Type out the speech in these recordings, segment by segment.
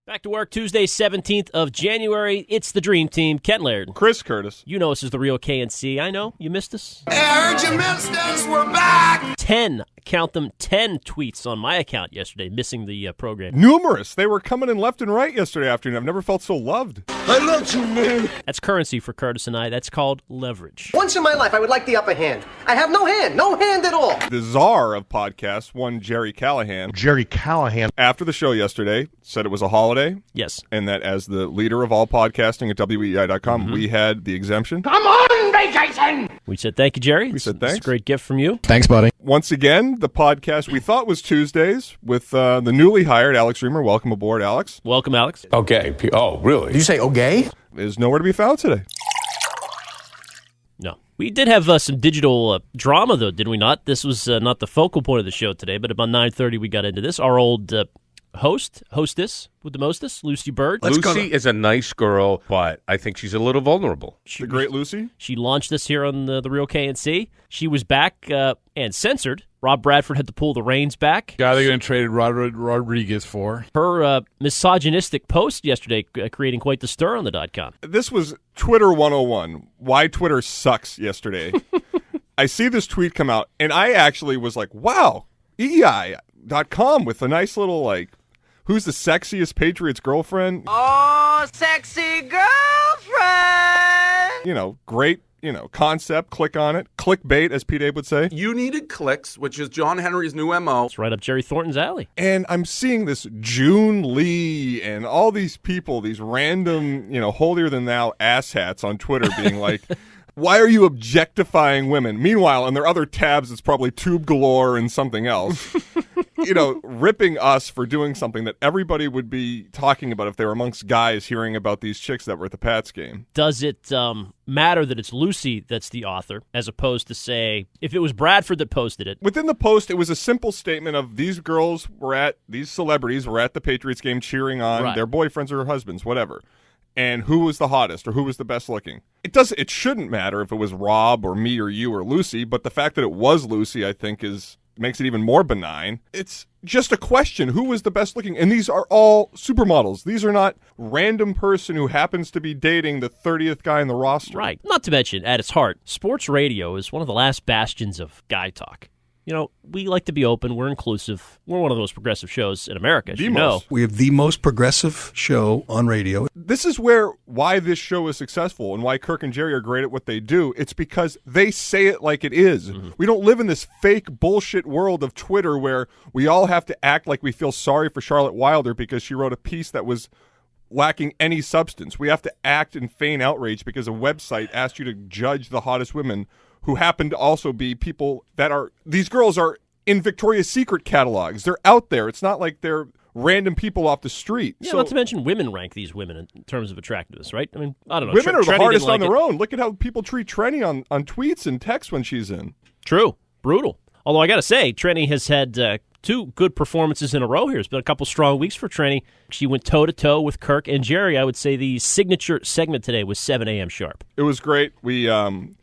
Back to work Tuesday, 17th of January. It's the Dream Team. Ken Laird. Chris Curtis. You know us as the real KNC. I know. You missed us. I heard you missed us. We're back. 10, count them, 10 tweets on my account yesterday, missing the program. Numerous. They were coming in left and right yesterday afternoon. I've never felt so loved. I love you, man. That's currency for Curtis and I. That's called leverage. Once in my life, I would like the upper hand. I have no hand at all. The czar of podcasts, one Jerry Callahan. After the show yesterday, said it was a holiday. Yes. And that as the leader of all podcasting at WEI.com, we had the exemption. I'm on vacation. We said thank you, Jerry. We said thanks. It's a great gift from you. Thanks, buddy. Once again, the podcast we thought was Tuesdays with the newly hired Alex Reamer. Welcome aboard, Alex. Welcome, Alex. Okay. Oh, really? Did you say okay? Is nowhere to be found today. No. We did have some digital drama, though, didn't we not? This was not the focal point of the show today, but about 9:30 we got into this. Our old hostess with the mostest, Lucy Bird. Lucy is a nice girl, but I think she's a little vulnerable. The great Lucy. She launched this here on the Real KNC. She was back and censored. Rob Bradford had to pull the reins back. Guy they're going to trade Rodriguez for. Her misogynistic post yesterday creating quite the stir on the .com. This was Twitter 101. Why Twitter sucks yesterday. I see this tweet come out, and I actually was like, wow, EI.com with a nice little, like, who's the sexiest Patriots girlfriend? Oh, sexy girlfriend! You know, great, concept. Click on it. Clickbait, as Pete Abe would say. You needed clicks, which is John Henry's new MO. It's right up Jerry Thornton's alley. And I'm seeing this June Lee and all these people, these random, holier-than-thou asshats on Twitter being like, why are you objectifying women? Meanwhile, in their other tabs, it's probably Tube Galore and something else. Ripping us for doing something that everybody would be talking about if they were amongst guys hearing about these chicks that were at the Pats game. Does it matter that it's Lucy that's the author, as opposed to, say, if it was Bradford that posted it? Within the post, it was a simple statement of these celebrities were at the Patriots game cheering on their boyfriends or husbands, whatever. And who was the hottest or who was the best looking. It shouldn't matter if it was Rob or me or you or Lucy, but the fact that it was Lucy, I think, makes it even more benign. It's just a question. Who was the best looking? And these are all supermodels. These are not random person who happens to be dating the 30th guy in the roster. Right. Not to mention, at its heart, sports radio is one of the last bastions of guy talk. We like to be open. We're inclusive. We're one of the most progressive shows in America, as you know. We have the most progressive show on radio. This is why this show is successful and why Kirk and Jerry are great at what they do. It's because they say it like it is. Mm-hmm. We don't live in this fake bullshit world of Twitter where we all have to act like we feel sorry for Charlotte Wilder because she wrote a piece that was lacking any substance. We have to act and feign outrage because a website asked you to judge the hottest women who happen to also be people these girls are in Victoria's Secret catalogs. They're out there. It's not like they're random people off the street. Yeah, not to mention women rank these women in terms of attractiveness, right? I mean, I don't know. Women are the hardest on their own. own. Look at how people treat Trenni on tweets and texts when she's in. True. Brutal. Although I got to say, Trenni has had two good performances in a row here. It's been a couple strong weeks for Trenni. She went toe-to-toe with Kirk and Jerry. I would say the signature segment today was 7 a.m. sharp. It was great. We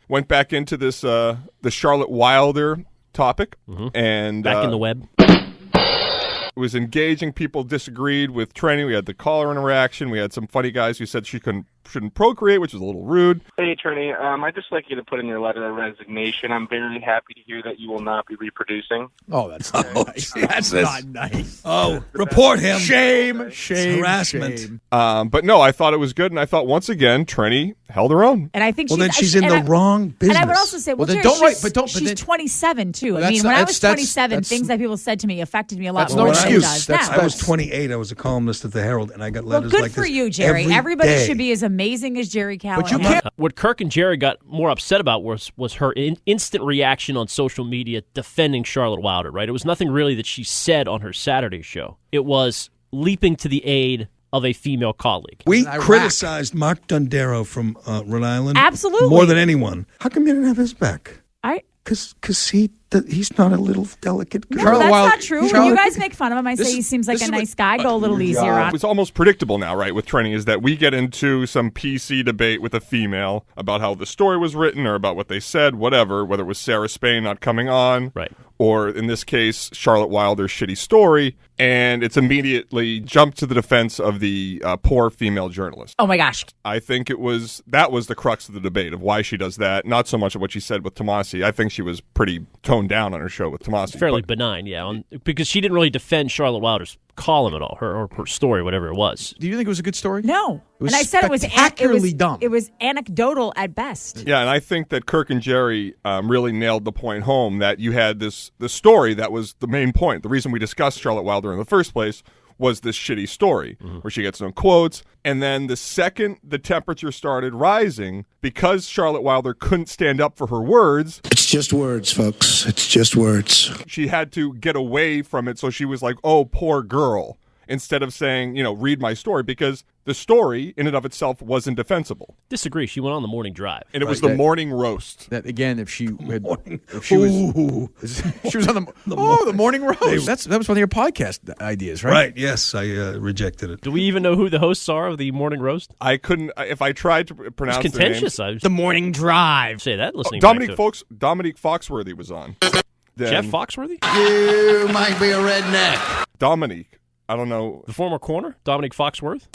went back into this the Charlotte Wilder topic. Mm-hmm. And back in the web. It was engaging. People disagreed with Trenni. We had the caller interaction. We had some funny guys who said she shouldn't procreate, which was a little rude. Hey, Trenni, I'd just like you to put in your letter of resignation. I'm very happy to hear that you will not be reproducing. Oh, that's not nice. That's not nice. Oh, report him. Shame. Harassment. But no, I thought it was good, and I thought once again Trenni held her own. And I think she's in the wrong business. And I would also say, she's 27 too. I mean, when I was 27, things that people said to me affected me a lot more than it does now. I was 28. I was a columnist at the Herald, and I got letters like this. Good for you, Jerry. Everybody should be as amazing as Jerry Callahan. But you can't. What Kirk and Jerry got more upset about was her instant reaction on social media defending Charlotte Wilder, right? It was nothing really that she said on her Saturday show. It was leaping to the aid of a female colleague. We criticized Mark Dondero from Rhode Island. Absolutely. More than anyone. How come you didn't have his back? Because he's not a little delicate girl. No, that's not true. When you guys make fun of him, I say he seems like a nice guy. Go a little easier on him. It's almost predictable now, right, with Trenni, is that we get into some PC debate with a female about how the story was written or about what they said, whatever, whether it was Sarah Spain not coming on. Right. or in this case, Charlotte Wilder's shitty story, and it's immediately jumped to the defense of the poor female journalist. Oh my gosh. I think that was the crux of the debate of why she does that, not so much of what she said with Tomasi. I think she was pretty toned down on her show with Tomasi. Fairly benign, yeah, because she didn't really defend Charlotte Wilder's column at all, her story, whatever it was. Do you think it was a good story? No. It was and I said spectacularly dumb. It was anecdotal at best. Yeah, and I think that Kirk and Jerry really nailed the point home that you had the story that was the main point. The reason we discussed Charlotte Wilder in the first place was this shitty story where she gets no quotes. And then the second the temperature started rising, because Charlotte Wilder couldn't stand up for her words. It's just words, folks. It's just words. She had to get away from it. So she was like, oh, poor girl, instead of saying, read my story, because the story in and of itself wasn't defensible. Disagree. She went on the morning drive. And it was the morning roast. That again, if she was on the morning roast. That was one of your podcast ideas, right? Right, yes, I rejected it. Do we even know who the hosts are of the morning roast? I couldn't, if I tried to pronounce it's contentious. The morning drive. Say that listening Dominique Foxworthy was on. Jeff Foxworthy? You might be a redneck. Dominique. I don't know. The former corner? Dominique Foxworth?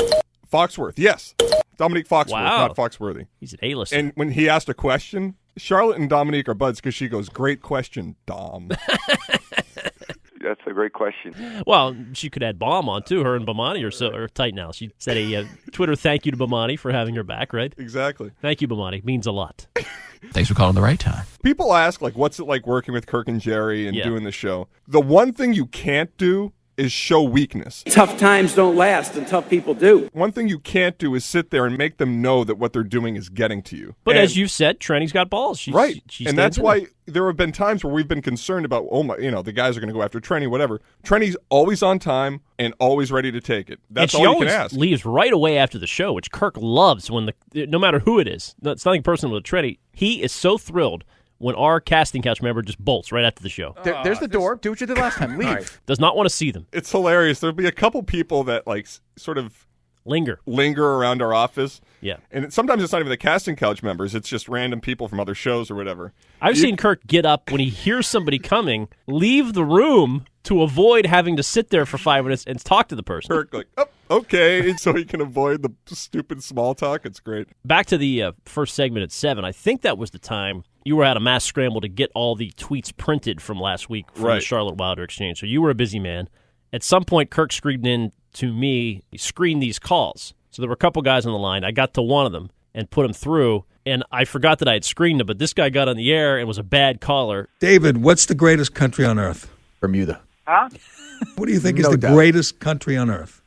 Foxworth, yes. Dominique Foxworth, wow. not Foxworthy. He's an A-lister. And when he asked a question, Charlotte and Dominique are buds because she goes, great question, Dom. That's a great question. Well, she could add Bomb on, too. Her and Bomani are tight now. She said a Twitter thank you to Bomani for having her back, right? Exactly. Thank you, Bomani. Means a lot. Thanks for calling the right time. People ask, what's it like working with Kirk and Jerry and doing the show? The one thing you can't do is show weakness. Tough times don't last, and tough people do. One thing you can't do is sit there and make them know that what they're doing is getting to you. But as you've said, Trenni's got balls. Right. She and that's why there have been times where we've been concerned about, the guys are going to go after Trenni, whatever. Trenni's always on time and always ready to take it. That's all you can ask. She always leaves right away after the show, which Kirk loves no matter who it is. It's nothing personal with Trenni. He is so thrilled when our casting couch member just bolts right after the show. There's the door. Do what you did last time. Leave. Right. Does not want to see them. It's hilarious. There'll be a couple people that sort of linger around our office. Yeah. And sometimes it's not even the casting couch members. It's just random people from other shows or whatever. I've seen Kirk get up when he hears somebody coming, leave the room to avoid having to sit there for 5 minutes and talk to the person. Kirk okay, so he can avoid the stupid small talk. It's great. Back to the first segment at 7. I think that was the time you were at a mass scramble to get all the tweets printed from last week from the Charlotte Wilder exchange. So you were a busy man. At some point, Kirk screamed in to me, he screened these calls. So there were a couple guys on the line. I got to one of them and put him through, and I forgot that I had screened him, but this guy got on the air and was a bad caller. David, what's the greatest country on earth? Bermuda. Huh? What do you think is the greatest country on earth?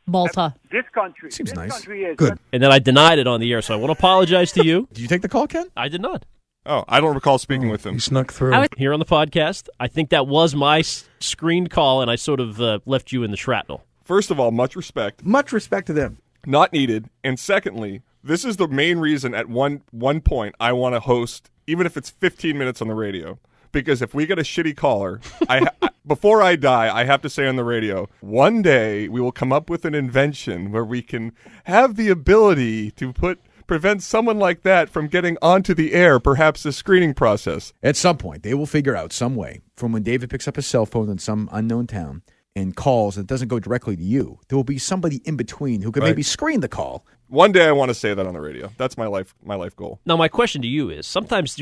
Malta. This country. Seems this nice. Country is good. And then I denied it on the air, so I want to apologize to you. Did you take the call, Ken? I did not. Oh, I don't recall speaking with him. He snuck through. Here on the podcast, I think that was my screened call, and I sort of left you in the shrapnel. First of all, much respect. Much respect to them. Not needed. And secondly, this is the main reason at one point I want to host, even if it's 15 minutes on the radio. Because if we get a shitty caller, before I die, I have to say on the radio, one day we will come up with an invention where we can have the ability to prevent someone like that from getting onto the air, perhaps the screening process. At some point, they will figure out some way from when David picks up his cell phone in some unknown town and calls and doesn't go directly to you. There will be somebody in between who could maybe screen the call. One day I want to say that on the radio. That's my life goal. Now, my question to you is, sometimes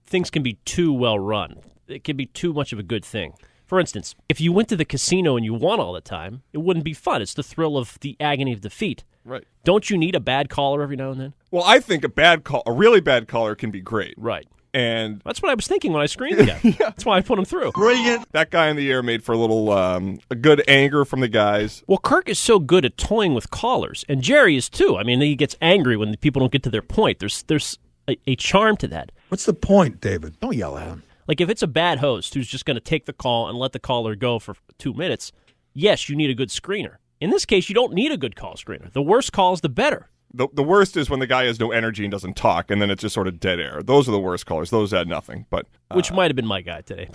things can be too well run. It can be too much of a good thing. For instance, if you went to the casino and you won all the time, it wouldn't be fun. It's the thrill of the agony of defeat. Right. Don't you need a bad caller every now and then? Well, I think a really bad caller can be great. Right. And that's what I was thinking when I screened the guy. Yeah. That's why I put him through. Brilliant. That guy in the air made for a little a good anger from the guys. Well, Kirk is so good at toying with callers, and Jerry is too. I mean, he gets angry when people don't get to their point. There's a charm to that. What's the point, David? Don't yell at him. Like, if it's a bad host who's just going to take the call and let the caller go for 2 minutes, yes, you need a good screener. In this case, you don't need a good call screener. The worse calls, the better. The worst is when the guy has no energy and doesn't talk, and then it's just sort of dead air. Those are the worst callers. Those add nothing. But which might have been my guy today.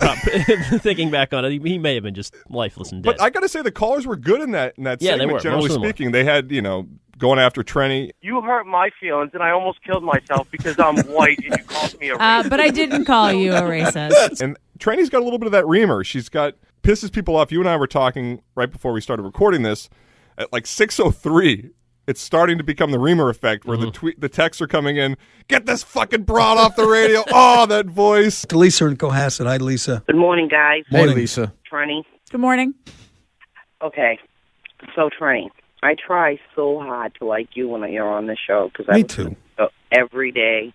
Thinking back on it, he may have been just lifeless and dead. But I got to say, the callers were good in that segment, they were. generally speaking. They had, going after Trenni. You hurt my feelings, and I almost killed myself because I'm white and you called me a racist. But I didn't call you a racist. And Trenni's got a little bit of that reamer. Pisses people off. You and I were talking right before we started recording this. At like 6:03, it's starting to become the reamer effect where the texts are coming in. Get this fucking broad off the radio. Oh, that voice. To Lisa in Cohasset. Hi, Lisa. Good morning, guys. Morning, Lisa. Trenni. Good morning. Okay. So, Trenni, I try so hard to like you when you're on the show. Me too. Every day.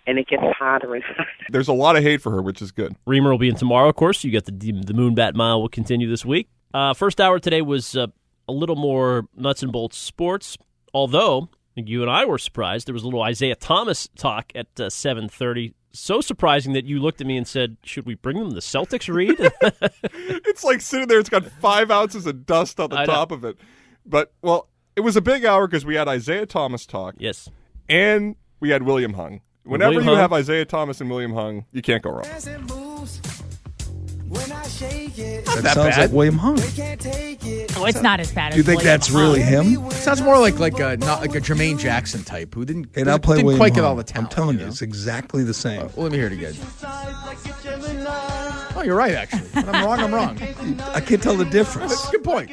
And it gets harder and harder. There's a lot of hate for her, which is good. Reamer will be in tomorrow, of course. You got the Moonbat Mile will continue this week. First hour today was a little more nuts and bolts sports, although you and I were surprised. There was a little Isaiah Thomas talk at 7:30. So surprising that you looked at me and said, should we bring them the Celtics read? It's like sitting there. It's got 5 ounces of dust on the top of it. But, well, it was a big hour because we had Isaiah Thomas talk. Yes. And we had William Hung. Whenever you have Isaiah Thomas and William Hung, you can't go wrong. That sounds like William Hung. Oh, it's not as bad as Do you think William that's Hung. really him? Sounds more like not like a Jermaine Jackson type who didn't I'll play didn't William quite Hung. get all the talent. I'm telling you, it's exactly the same. Well, let me hear it again. Oh, you're right, actually. When I'm wrong. I can't tell the difference. That's a good point.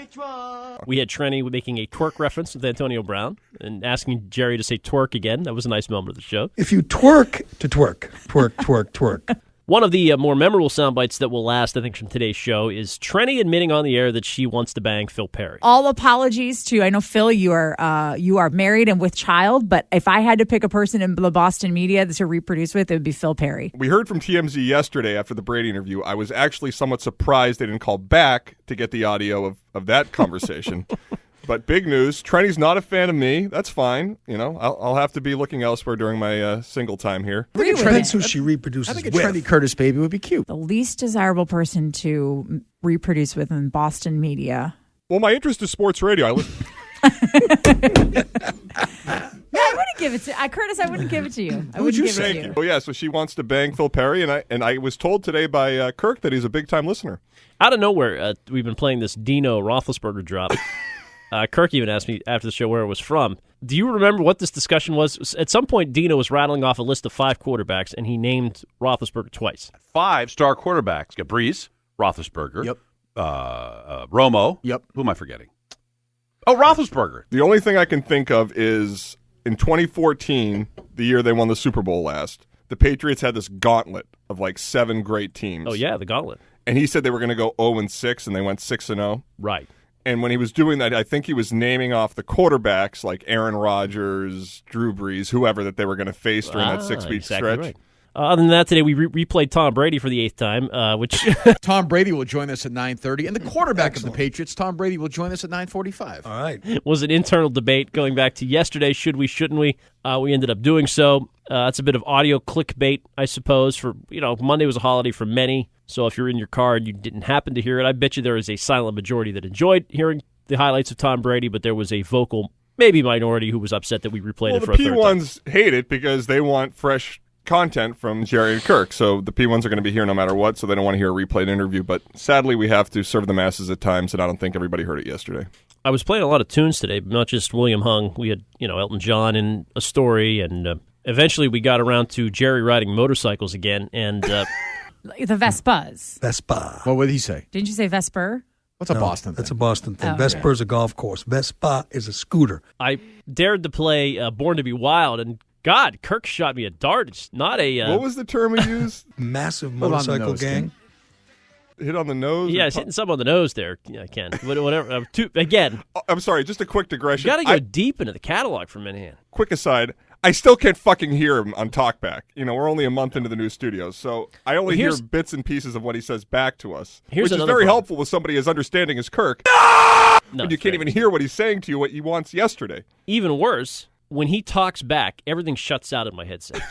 We had Trenni making a twerk reference with Antonio Brown and asking Jerry to say twerk again. That was a nice moment of the show. If you twerk to twerk, twerk. One of the more memorable sound bites that will last, I think, from today's show is Trenni admitting on the air that she wants to bang Phil Perry. All apologies to, I know, Phil, you are married and with child, but if I had to pick a person in the Boston media to reproduce with, it would be Phil Perry. We heard from TMZ yesterday after the Brady interview. I was actually somewhat surprised they didn't call back to get the audio of that conversation. But big news, Trenni's not a fan of me. That's fine. You know, I'll have to be looking elsewhere during my single time here. I think it depends who she reproduces I think a with. Trenni Curtis baby would be cute. The least desirable person to reproduce with in Boston media. Well, my interest is sports radio. I listen. No, I wouldn't give it to Curtis. I wouldn't give it to you. I wouldn't give it to you. Oh yeah, so she wants to bang Phil Perry, and I was told today by Kirk that he's a big time listener. Out of nowhere, we've been playing this Dino Roethlisberger drop. Kirk even asked me after the show where it was from. Do you remember what this discussion was? At some point, Dino was rattling off a list of 5 quarterbacks, and he named Roethlisberger twice. 5-star quarterbacks. Got Breeze, Roethlisberger. Yep. Romo. Yep. Who am I forgetting? Oh, Roethlisberger. The only thing I can think of is in 2014, the year they won the Super Bowl last, the Patriots had this gauntlet of like 7 great teams. Oh, yeah, the gauntlet. And he said they were going to go 0-6, and they went 6-0. Right. And when he was doing that, I think he was naming off the quarterbacks like Aaron Rodgers, Drew Brees, whoever that they were going to face during that 6-week stretch. Right. Other than that, today we replayed Tom Brady for the 8th time, which Tom Brady will join us at 9:30, and the quarterback of the Patriots, Tom Brady, will join us at 9:45. All right. was an internal debate going back to yesterday. Should we, shouldn't we? We ended up doing so. It's a bit of audio clickbait, I suppose. For Monday was a holiday for many, so if you're in your car and you didn't happen to hear it, I bet you there is a silent majority that enjoyed hearing the highlights of Tom Brady, but there was a vocal, maybe minority, who was upset that we replayed it for a third time. The P1s hate it because they want fresh content from Jerry and Kirk, so the P1s are going to be here no matter what, so they don't want to hear a replayed interview, but sadly we have to serve the masses at times, and I don't think everybody heard it yesterday. I was playing a lot of tunes today, but not just William Hung. We had, Elton John in a story, and eventually we got around to Jerry riding motorcycles again, and the Vespas. Vespa. What would he say? Didn't you say Vesper? What's a Boston thing? That's a Boston thing. Oh, Vespa is a golf course. Vespa is a scooter. I dared to play Born to be Wild, and God, Kirk shot me a dart. It's not a... what was the term we used? Massive motorcycle gang. Hit on the nose? Yeah, it's hitting some on the nose there, Ken. Whatever. Again. I'm sorry, just a quick digression. You got to go deep into the catalog for Minahan. Quick aside, I still can't fucking hear him on Talkback. We're only a month into the new studios, so I only hear bits and pieces of what he says back to us, which is very helpful with somebody as understanding as Kirk. No, you can't even hear what he's saying to you, what he wants yesterday. Even worse, when he talks back, everything shuts out in my headset.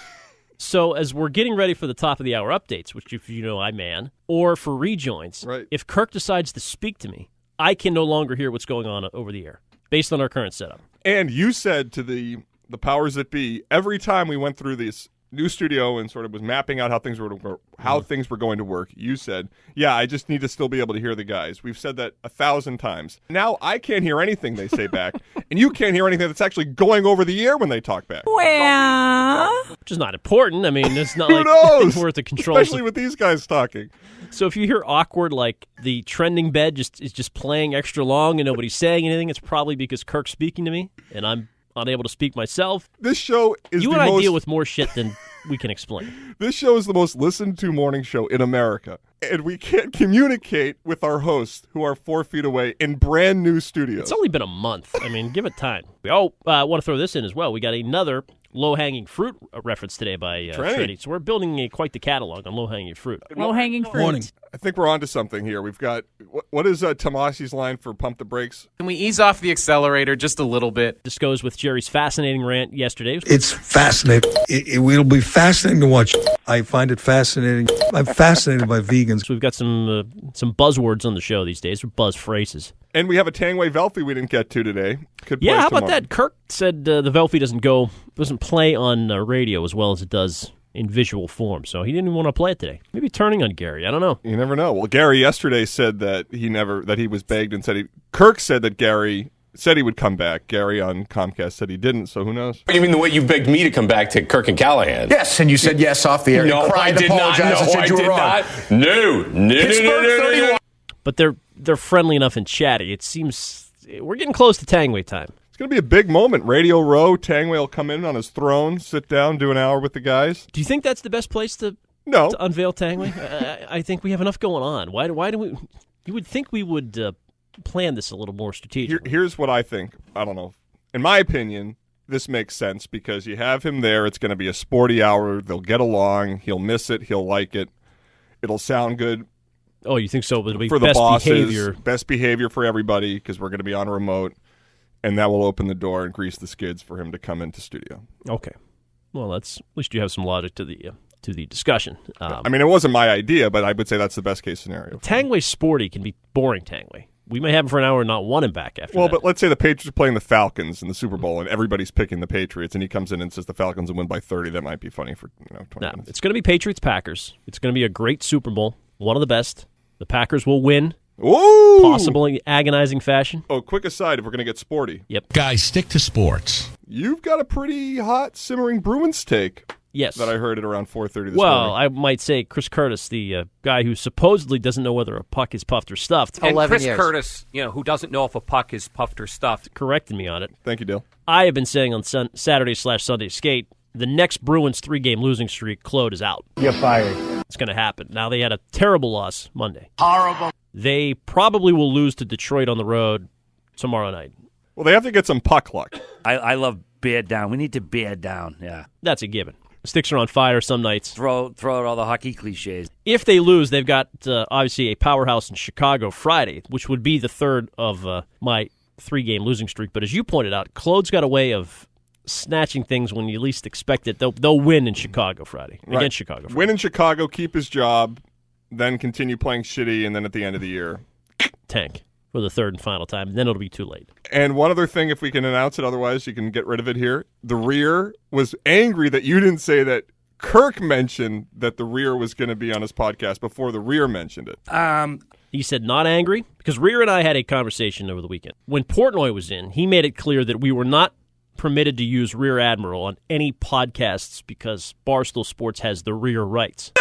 So as we're getting ready for the top of the hour updates, which if you know I man, or for rejoins, right. If Kirk decides to speak to me, I can no longer hear what's going on over the air, based on our current setup. And you said to the powers that be, every time we went through this new studio and sort of was mapping out how things were going to work, you said, yeah, I just need to still be able to hear the guys. We've said that 1,000 times. Now I can't hear anything they say back, and you can't hear anything that's actually going over the air when they talk back. Well, which is not important. I mean, it's not Who like knows? worth the controls. Especially with these guys talking. So if you hear awkward, like the trending bed is just playing extra long and nobody's saying anything, it's probably because Kirk's speaking to me and I'm unable to speak myself. This show is you the and most... I deal with more shit than we can explain. This show is the most listened to morning show in America, and we can't communicate with our hosts who are 4 feet away in brand new studios. It's only been a month. I mean, give it time. I want to throw this in as well. We got another low-hanging fruit reference today by Trenni. So we're building quite the catalog on low-hanging fruit. Low-hanging fruit. Morning. I think we're onto something here. We've got, what is Tomasi's line for pump the brakes? Can we ease off the accelerator just a little bit? This goes with Jerry's fascinating rant yesterday. It's fascinating. It'll be fascinating to watch. I find it fascinating. I'm fascinated by vegans. So we've got some buzzwords on the show these days, or buzz phrases. And we have a Tangway Velfie we didn't get to today. Yeah, how about that? Kirk said the Velfie doesn't play on radio as well as it does in visual form, so he didn't even want to play it today. Maybe turning on Gary. I don't know. You never know. Well, Gary yesterday said that he was begged and said Kirk said that Gary said he would come back. Gary on Comcast said he didn't, so who knows? You mean the way you begged me to come back to Kirk and Callahan? Yes, and you said yes off the air. No, I did not. No, I did not. No. But they're friendly enough and chatty. It seems we're getting close to Tangway time. It's going to be a big moment. Radio Row, Tangway will come in on his throne, sit down, do an hour with the guys. Do you think that's the best place to unveil Tangway? I think we have enough going on. Why do we? You would think we would plan this a little more strategically. Here's what I think. I don't know. In my opinion, this makes sense because you have him there. It's going to be a sporty hour. They'll get along. He'll miss it. He'll like it. It'll sound good. Oh, you think so? It'll be for the best bosses, behavior. Best behavior for everybody because we're going to be on a remote, and that will open the door and grease the skids for him to come into studio. Okay. Well, at least you have some logic to the discussion. I mean, it wasn't my idea, but I would say that's the best case scenario. Tangway sporty can be boring. Tangway. We may have him for an hour and not want him back after that. But let's say the Patriots are playing the Falcons in the Super Bowl, and everybody's picking the Patriots, and he comes in and says the Falcons will win by 30. That might be funny for 20 minutes. It's going to be Patriots-Packers. It's going to be a great Super Bowl, one of the best. The Packers will win. Ooh! Possibly agonizing fashion. Oh, quick aside, if we're going to get sporty. Yep. Guys, stick to sports. You've got a pretty hot, simmering Bruins take. Yes. That I heard at around 4:30 this morning. Well, I might say Chris Curtis, the guy who supposedly doesn't know whether a puck is puffed or stuffed. And Chris Curtis, who doesn't know if a puck is puffed or stuffed. Corrected me on it. Thank you, Dale. I have been saying on Saturday/Sunday skate, the next Bruins 3-game losing streak, Claude, is out. You're fired. It's going to happen. Now, they had a terrible loss Monday. Horrible. They probably will lose to Detroit on the road tomorrow night. Well, they have to get some puck luck. I love bear down. We need to bear down, yeah. That's a given. Sticks are on fire some nights. Throw out all the hockey cliches. If they lose, they've got obviously a powerhouse in Chicago Friday, which would be the third of my 3-game losing streak. But as you pointed out, Claude's got a way of snatching things when you least expect it. They'll win in Chicago Friday, against Chicago Friday. Win in Chicago, keep his job, then continue playing shitty, and then at the end of the year, tank for the third and final time, and then it'll be too late. And one other thing, if we can announce it, otherwise you can get rid of it here. The Rear was angry that you didn't say that Kirk mentioned that the Rear was going to be on his podcast before the Rear mentioned it. He said not angry, because Rear and I had a conversation over the weekend. When Portnoy was in, he made it clear that we were not permitted to use Rear Admiral on any podcasts because Barstool Sports has the Rear rights,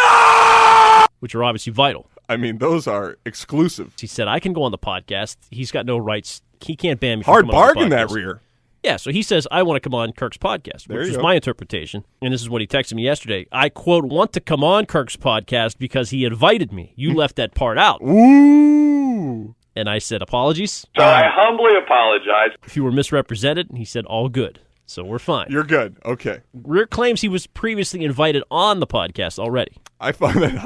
which are obviously vital. I mean, those are exclusive. He said, I can go on the podcast. He's got no rights. He can't ban me from hard coming on the bargain, podcast. that Rear. Yeah, so he says, I want to come on Kirk's podcast, which is my interpretation. And this is what he texted me yesterday. I, quote, want to come on Kirk's podcast because he invited me. You left that part out. Ooh. And I said, apologies. So I humbly apologize. If you were misrepresented, he said, all good. So we're fine. You're good. Okay. Rear claims he was previously invited on the podcast already. I find that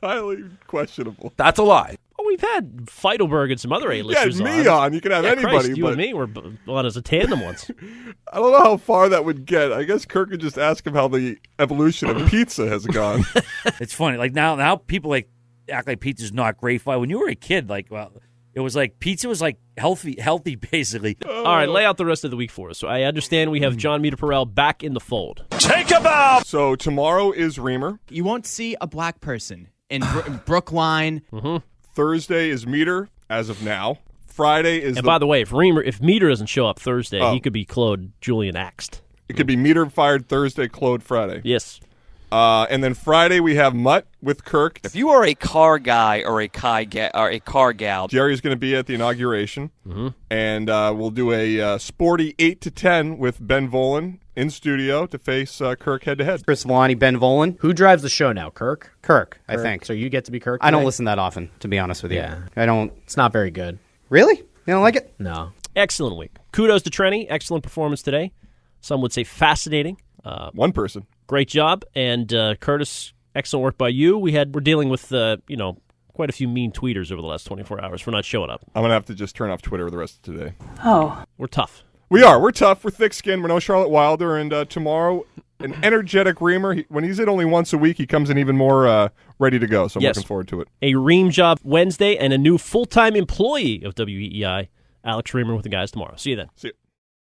highly questionable. That's a lie. Well, we've had Feidelberg and some other A-listers on. Me on. You can have anybody. Christ, you and me were on as a tandem once. I don't know how far that would get. I guess Kirk could just ask him how the evolution of pizza has gone. It's funny. Like now people act like pizza's not great. When you were a kid, It was like pizza was like healthy basically. All right, lay out the rest of the week for us. So I understand we have John Meter-Perel back in the fold. Take a bow! So tomorrow is Reamer. You won't see a black person in Brookline. Thursday is Meter, as of now. Friday is by the way, if Meter doesn't show up Thursday, he could be Claude Julian axed. It could be Meter fired Thursday, Claude Friday. Yes. And then Friday we have Mutt with Kirk. If you are a car guy or a car gal, Jerry's going to be at the inauguration, and we'll do a sporty 8 to 10 with Ben Volen in studio to face Kirk head to head. Chris Villani, Ben Volen. Who drives the show now? Kirk, I think. So you get to be Kirk. I don't today? listen that often, to be honest with you. Yeah, I don't. It's not very good. Really? You don't like it? No. Excellent week. Kudos to Trenni. Excellent performance today. Some would say fascinating. One person. Great job. And Curtis, excellent work by you. We're dealing with, quite a few mean tweeters over the last 24 hours for not showing up. I'm going to have to just turn off Twitter the rest of today. Oh. We're tough. We are. We're tough. We're thick-skinned. We're no Charlotte Wilder. And tomorrow, an energetic Reamer. When he's in only once a week, he comes in even more ready to go. So I'm looking forward to it. A Ream job Wednesday and a new full-time employee of WEEI, Alex Reamer, with the guys tomorrow. See you then. See you.